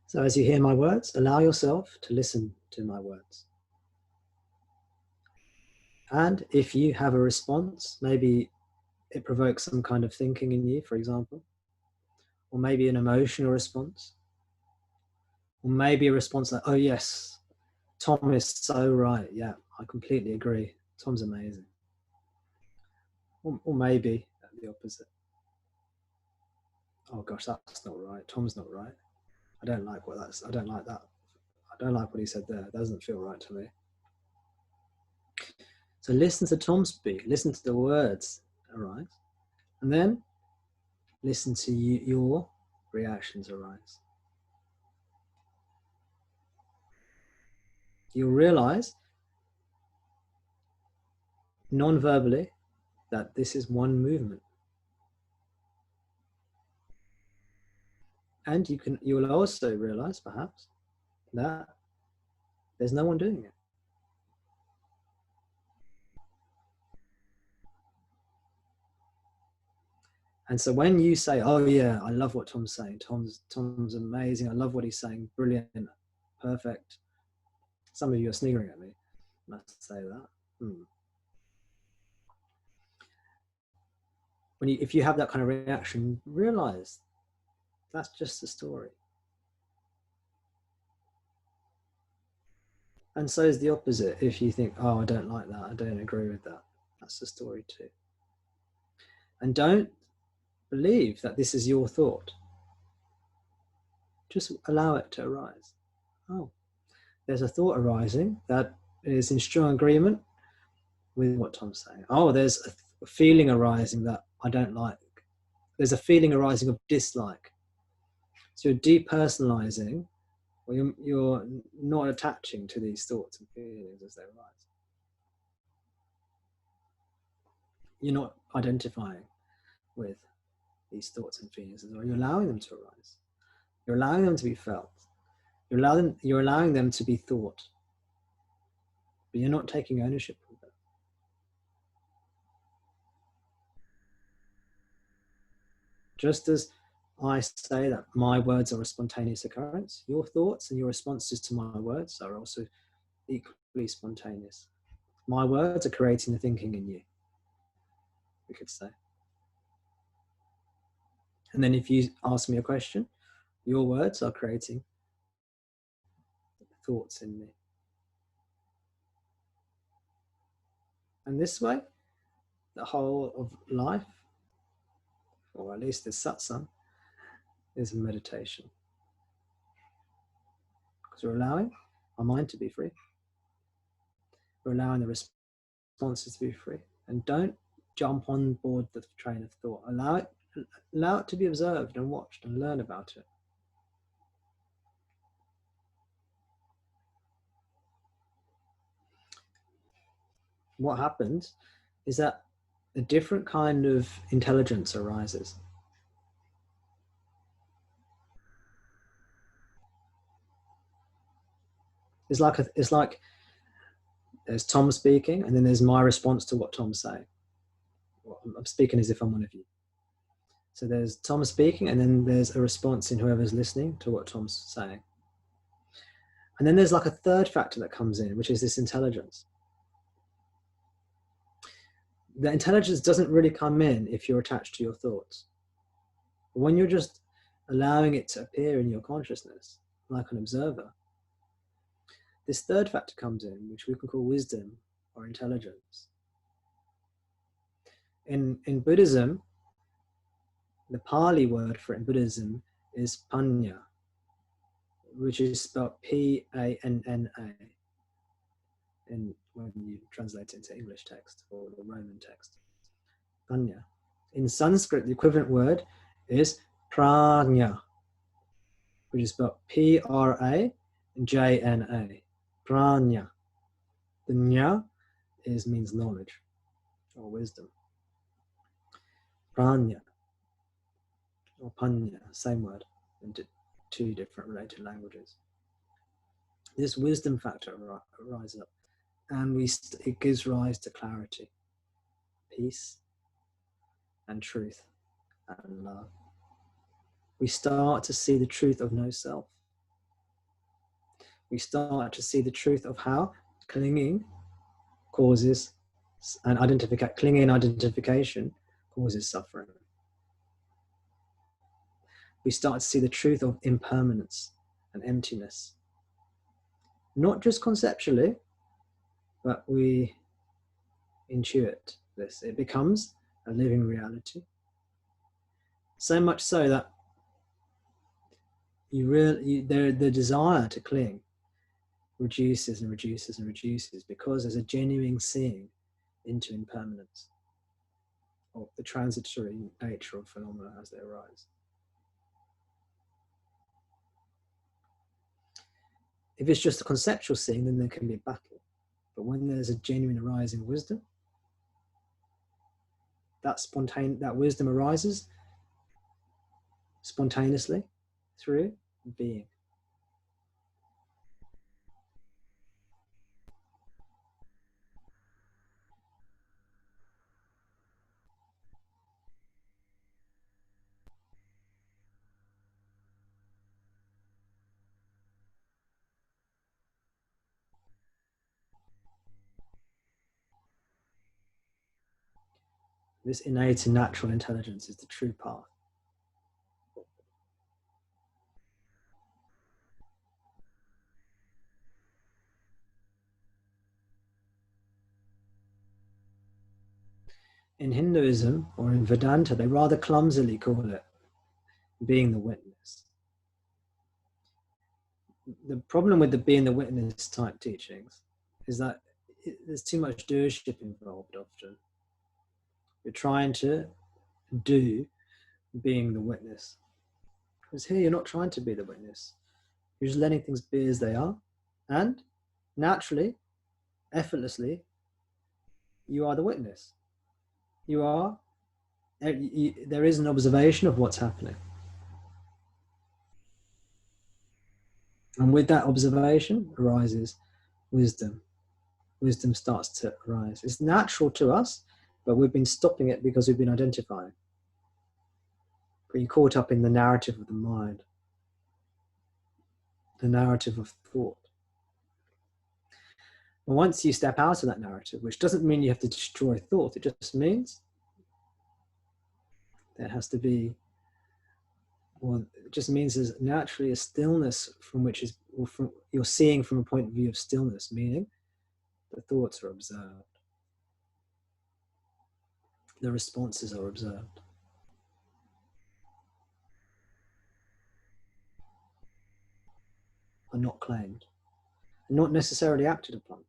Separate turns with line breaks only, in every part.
So as you hear my words, allow yourself to listen to my words. And if you have a response, maybe it provokes some kind of thinking in you, for example, or maybe an emotional response, or maybe a response like, oh yes, Tom is so right. Yeah, I completely agree. Tom's amazing. Or maybe the opposite. Oh gosh, that's not right. Tom's not right. I don't like what that's. I don't like that. I don't like what he said there. It doesn't feel right to me. So listen to Tom speak. Listen to the words. All right, and then listen to your reactions arise. You'll realize non-verbally that this is one movement. And you will also realize perhaps that there's no one doing it. And so when you say, oh yeah, I love what Tom's saying, Tom's amazing, I love what he's saying, brilliant, perfect. Some of you are sneering at me when I say that. If you have that kind of reaction, realize that's just a story. And so is the opposite. If you think, oh, I don't like that, I don't agree with that, that's a story too. And don't believe that this is your thought. Just allow it to arise. Oh, there's a thought arising that is in strong agreement with what Tom's saying. Oh, there's a feeling arising that I don't like. There's a feeling arising of dislike. So you're depersonalizing, or you're not attaching to these thoughts and feelings as they arise. You're not identifying with these thoughts and feelings as well. You're allowing them to arise. You're allowing them to be felt. You're allowing them to be thought. But you're not taking ownership of them. Just as I say that my words are a spontaneous occurrence, your thoughts and your responses to my words are also equally spontaneous. My words are creating the thinking in you, we could say. And then if you ask me a question, your words are creating thoughts in me. And this way, the whole of life, or at least this satsang, is a meditation. Because we're allowing our mind to be free. We're allowing the responses to be free. And don't jump on board the train of thought. Allow it to be observed and watched and learn about it. What happens is that a different kind of intelligence arises. It's like there's Tom speaking, and then there's my response to what Tom's saying. Well, I'm speaking as if I'm one of you. So there's Tom speaking, and then there's a response in whoever's listening to what Tom's saying. And then there's like a third factor that comes in, which is this intelligence. The intelligence doesn't really come in if you're attached to your thoughts. When you're just allowing it to appear in your consciousness, like an observer, this third factor comes in, which we can call wisdom or intelligence. In Buddhism, the Pali word for it in Buddhism is panya, which is spelled P-A-N-N-A when you translate it into English text or the Roman text. Panya. In Sanskrit, the equivalent word is prajna, which is spelled P-R-A-J-N-A. Prajna. The nya means knowledge or wisdom. Prajna or panya, same word in two different related languages. This wisdom factor arises up, and it gives rise to clarity, peace, and truth, and love. We start to see the truth of no self. we start to see the truth of how clinging causes and identification causes suffering. We start to see the truth of impermanence and emptiness, not just conceptually, but we intuit this. It becomes a living reality. So much so that the desire to cling reduces and reduces and reduces, because there's a genuine seeing into impermanence, or the transitory nature of phenomena as they arise. If it's just a conceptual seeing, then there can be a battle. But when there's a genuine arising wisdom, that wisdom arises spontaneously through being. This innate and natural intelligence is the true path. In Hinduism or in Vedanta, they rather clumsily call it being the witness. The problem with the being the witness type teachings is that there's too much doership involved often. You're trying to do being the witness. Because here you're not trying to be the witness. You're just letting things be as they are. And naturally, effortlessly, you are the witness. There is an observation of what's happening. And with that observation arises wisdom. Wisdom starts to arise. It's natural to us, but we've been stopping it because we've been identifying. Being caught up in the narrative of the mind, the narrative of thought. And once you step out of that narrative, which doesn't mean you have to destroy thought, it just means there has to be, well, it just means there's naturally a stillness from which is, or from, you're seeing from a point of view of stillness, meaning the thoughts are observed. The responses are observed. Are not claimed, not necessarily acted upon.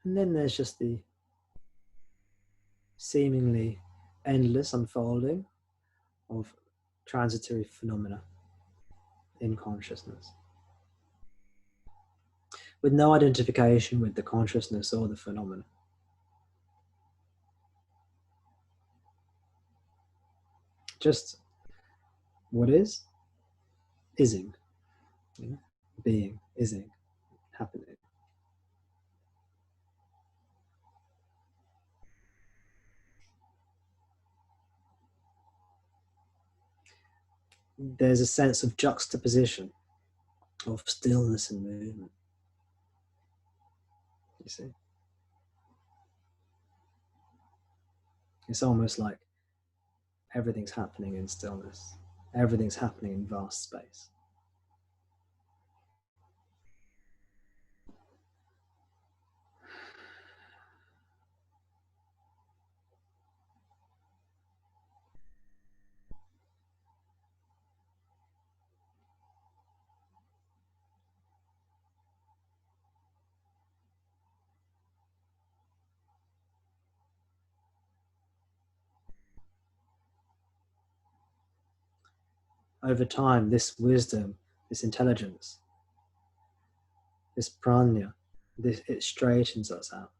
And then there's just the seemingly endless unfolding of transitory phenomena in consciousness, with no identification with the consciousness or the phenomena. Just what is, ising, being, ising, happening. There's a sense of juxtaposition, of stillness and movement. You see? It's almost like everything's happening in stillness. Everything's happening in vast space. Over time, this wisdom, this intelligence, this prajna, it straightens us out.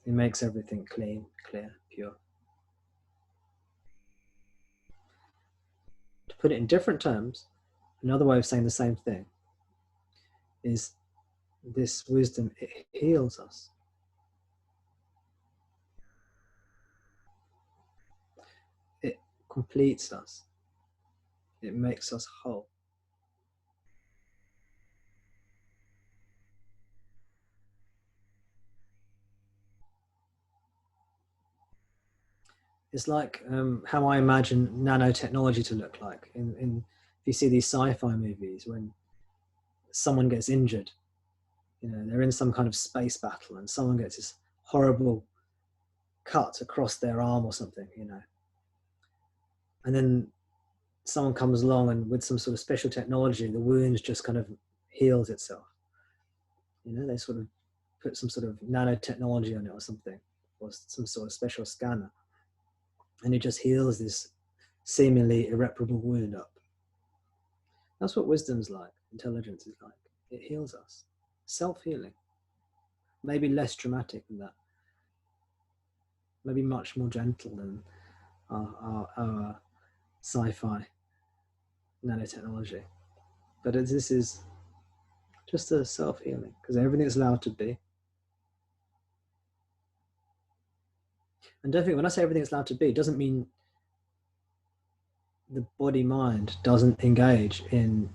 It makes everything clean, clear, pure. put it in different terms, another way of saying the same thing is this wisdom, it heals us. It completes us. It makes us whole. It's like how I imagine nanotechnology to look like. If you see these sci-fi movies, when someone gets injured, they're in some kind of space battle, and someone gets this horrible cut across their arm or something, and then someone comes along and with some sort of special technology, the wound just kind of heals itself. They sort of put some sort of nanotechnology on it or something, or some sort of special scanner, and it just heals this seemingly irreparable wound up. That's what wisdom's like, intelligence is like. It heals us. Self-healing. Maybe less dramatic than that. Maybe much more gentle than our sci-fi nanotechnology. But this is just a self-healing, because everything is allowed to be. And don't think, when I say everything is allowed to be, it doesn't mean the body-mind doesn't engage in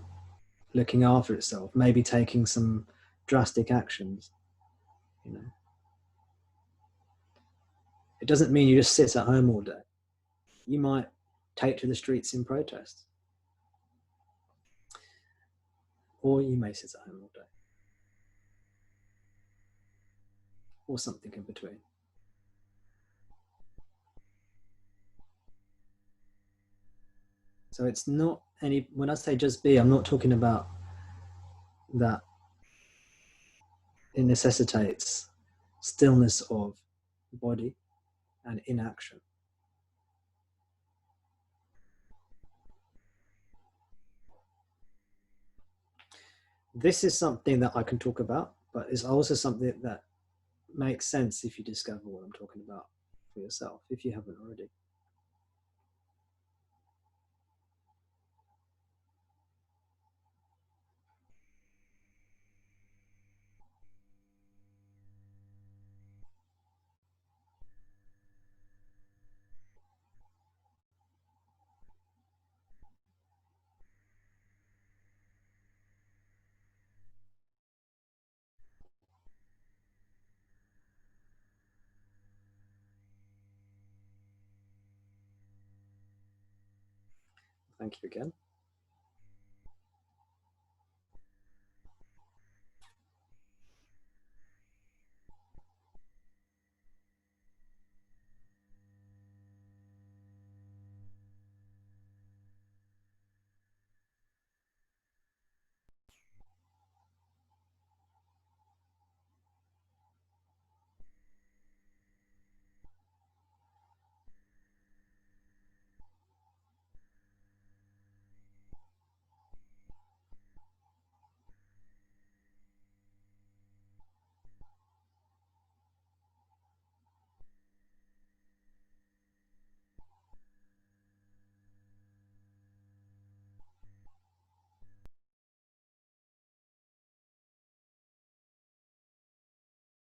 looking after itself, maybe taking some drastic actions. It doesn't mean you just sit at home all day. You might take to the streets in protest, or you may sit at home all day, or something in between. So it's not any, when I say just be, I'm not talking about that it necessitates stillness of body and inaction. This is something that I can talk about, but it's also something that makes sense if you discover what I'm talking about for yourself, if you haven't already. Thank you again.